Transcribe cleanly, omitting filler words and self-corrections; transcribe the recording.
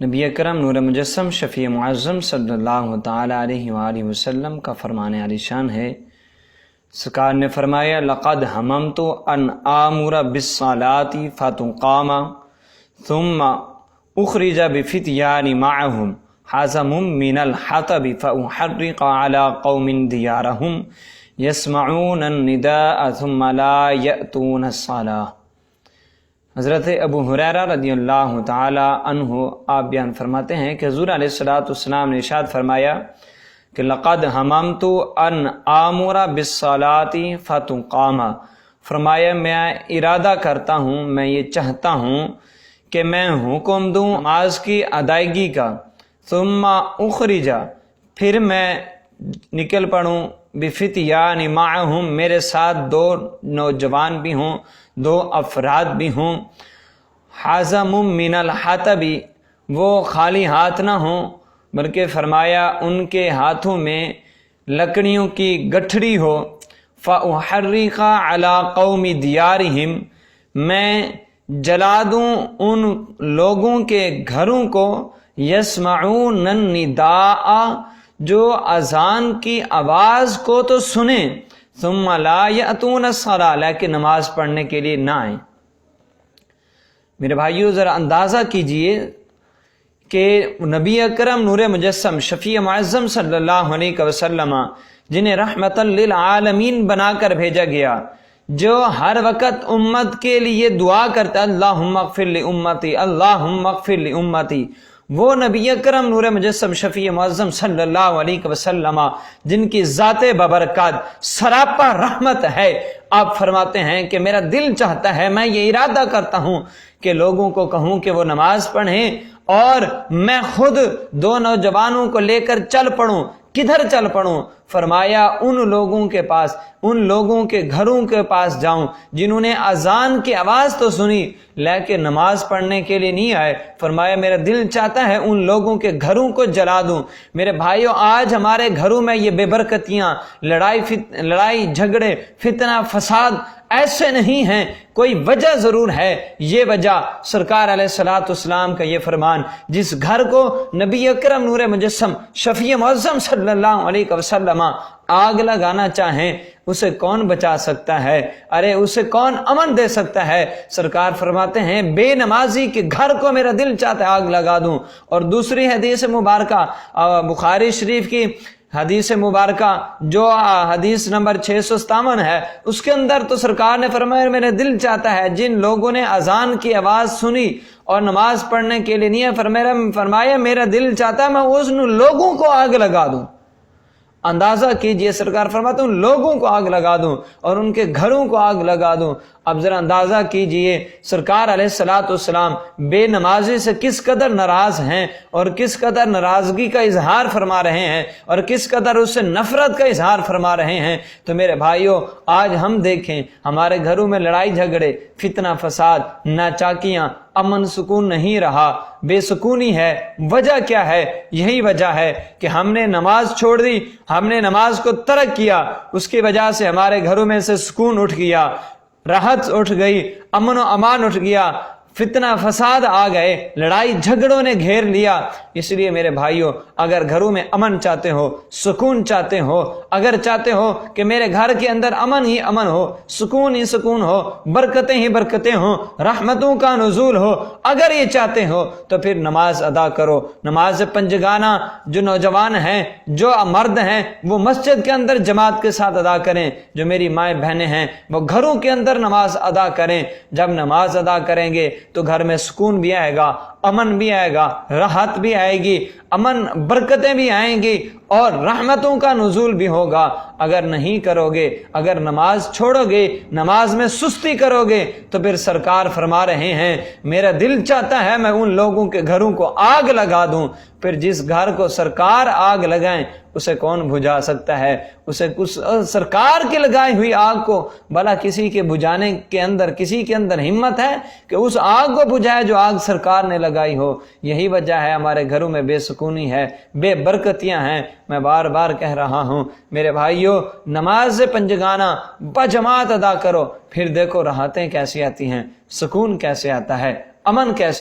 نبی اکرم نور مجسم شفیع معظم صلی اللہ تعالی علیہ وآلہ وسلم کا فرمان عالی شان ہے، سرکار نے فرمایا لقد ہممت ان آمر بالصلاۃ فتقام ثم اخرج بفتیان معهم حزم من الحطب فاحرق على قوم دیارهم یسمعون النداء ثم لا یأتون الصلاۃ۔ حضرت ابو ہریرہ رضی اللہ تعالی عنہ آپ بیان فرماتے ہیں کہ حضور علیہ الصلوۃ والسلام نے ارشاد فرمایا کہ لقد ہممت ان آمر بالصلاۃ فتقام، فرمایا میں ارادہ کرتا ہوں، میں یہ چاہتا ہوں کہ میں حکم دوں نماز کی ادائیگی کا، ثم اخرج، پھر میں نکل پڑوں، بفتیان معہم، میرے ساتھ دو نوجوان بھی ہوں، دو افراد بھی ہوں، حزم من الحطب، وہ خالی ہاتھ نہ ہوں بلکہ فرمایا ان کے ہاتھوں میں لکڑیوں کی گٹھڑی ہو، فاحرق علی قوم دیارہم، میں جلا دوں ان لوگوں کے گھروں کو، یسمعون النداء، جو اذان کی آواز کو تو سنیں، ثم لا یأتون الصلاۃ، لیکن نماز پڑھنے کے لیے نہ آئیں۔ میرے بھائیو ذرا اندازہ کیجئے کہ نبی اکرم نور مجسم شفیع معظم صلی اللہ علیہ وسلم جنہیں رحمت للعالمین بنا کر بھیجا گیا، جو ہر وقت امت کے لیے دعا کرتا اللہم اغفر لامتی، اللہم اغفر لامتی، وہ نبی اکرم نور مجسم شفیع معظم صلی اللہ علیہ وسلم جن کی ذات ببرکات سراپا رحمت ہے، آپ فرماتے ہیں کہ میرا دل چاہتا ہے، میں یہ ارادہ کرتا ہوں کہ لوگوں کو کہوں کہ وہ نماز پڑھیں اور میں خود دو نوجوانوں کو لے کر چل پڑوں۔ کدھر چل پڑوں؟ فرمایا ان لوگوں کے پاس، ان لوگوں کے گھروں کے پاس جاؤں جنہوں نے اذان کی آواز تو سنی لیکن نماز پڑھنے کے لیے نہیں آئے۔ فرمایا میرا دل چاہتا ہے ان لوگوں کے گھروں کو جلا دوں۔ میرے بھائیوں آج ہمارے گھروں میں یہ بے برکتیاں، لڑائی جھگڑے، فتنہ فساد ایسے نہیں ہیں، کوئی وجہ ضرور ہے۔ یہ وجہ سرکار علیہ الصلوۃ والسلام کا یہ فرمان، جس گھر کو نبی اکرم نور مجسم شفیع معظم صلی اللہ علیہ وسلم آگ لگانا چاہیں اسے کون بچا سکتا ہے؟ ارے اسے کون امن دے سکتا ہے؟ سرکار فرماتے ہیں بے نمازی کے گھر کو میرا دل چاہتا ہے آگ لگا دوں۔ اور دوسری حدیث مبارکہ بخاری شریف کی حدیث مبارکہ جو حدیث نمبر 657 ہے، اس کے اندر تو سرکار نے فرمایا میرا دل چاہتا ہے جن لوگوں نے اذان کی آواز سنی اور نماز پڑھنے کے لیے نہیں ہے، فرمایا میرا دل چاہتا ہے میں ان لوگوں کو آگ لگا دوں۔ اندازہ کیجئے، سرکار فرماتے ہیں ان لوگوں کو آگ لگا دوں اور ان کے گھروں کو آگ لگا دوں۔ اب ذرا اندازہ کیجئے سرکار علیہ الصلوۃ والسلام بے نمازی سے کس قدر ناراض ہیں اور کس قدر ناراضگی کا اظہار فرما رہے ہیں اور کس قدر اس سے نفرت کا اظہار فرما رہے ہیں۔ تو میرے بھائیوں آج ہم دیکھیں ہمارے گھروں میں لڑائی جھگڑے، فتنہ فساد، ناچاکیاں، امن سکون نہیں رہا، بے سکونی ہے۔ وجہ کیا ہے؟ یہی وجہ ہے کہ ہم نے نماز چھوڑ دی، ہم نے نماز کو ترک کیا، اس کی وجہ سے ہمارے گھروں میں سے سکون اٹھ گیا، راحت اٹھ گئی، امن و امان اٹھ گیا، فتنہ فساد آ گئے، لڑائی جھگڑوں نے گھیر لیا۔ اس لیے میرے بھائیوں اگر گھروں میں امن چاہتے ہو، سکون چاہتے ہو، اگر چاہتے ہو کہ میرے گھر کے اندر امن ہی امن ہو، سکون ہی سکون ہو، برکتیں ہی برکتیں ہوں، رحمتوں کا نزول ہو، اگر یہ چاہتے ہو تو پھر نماز ادا کرو۔ نماز پنجگانہ جو نوجوان ہیں، جو مرد ہیں، وہ مسجد کے اندر جماعت کے ساتھ ادا کریں، جو میری مائیں بہنیں ہیں وہ گھروں کے اندر نماز ادا کریں۔ جب نماز ادا کریں گے تو گھر میں سکون بھی آئے گا، امن بھی آئے گا، راحت بھی آئے گی، امن برکتیں بھی آئیں گی اور رحمتوں کا نزول بھی ہوگا۔ اگر نہیں کرو گے، اگر نماز چھوڑو گے، نماز میں سستی کرو گے تو پھر سرکار فرما رہے ہیں میرا دل چاہتا ہے میں ان لوگوں کے گھروں کو آگ لگا دوں۔ پھر جس گھر کو سرکار آگ لگائیں اسے کون بجھا سکتا ہے؟ اسے سرکار کی لگائی ہوئی آگ کو بھلا کسی کے بجھانے کے اندر کسی کے اندر ہمت ہے کہ اس آگ کو بجھائے جو آگ سرکار نے لگائی ہو؟ یہی وجہ ہے ہمارے گھروں میں بے سکونی ہے، بے برکتیاں ہیں۔ میں بار بار کہہ رہا ہوں میرے بھائیوں نماز پنجگانہ بجماعت ادا کرو، پھر دیکھو راحتیں کیسی آتی ہیں، سکون کیسے آتا ہے، امن کیسے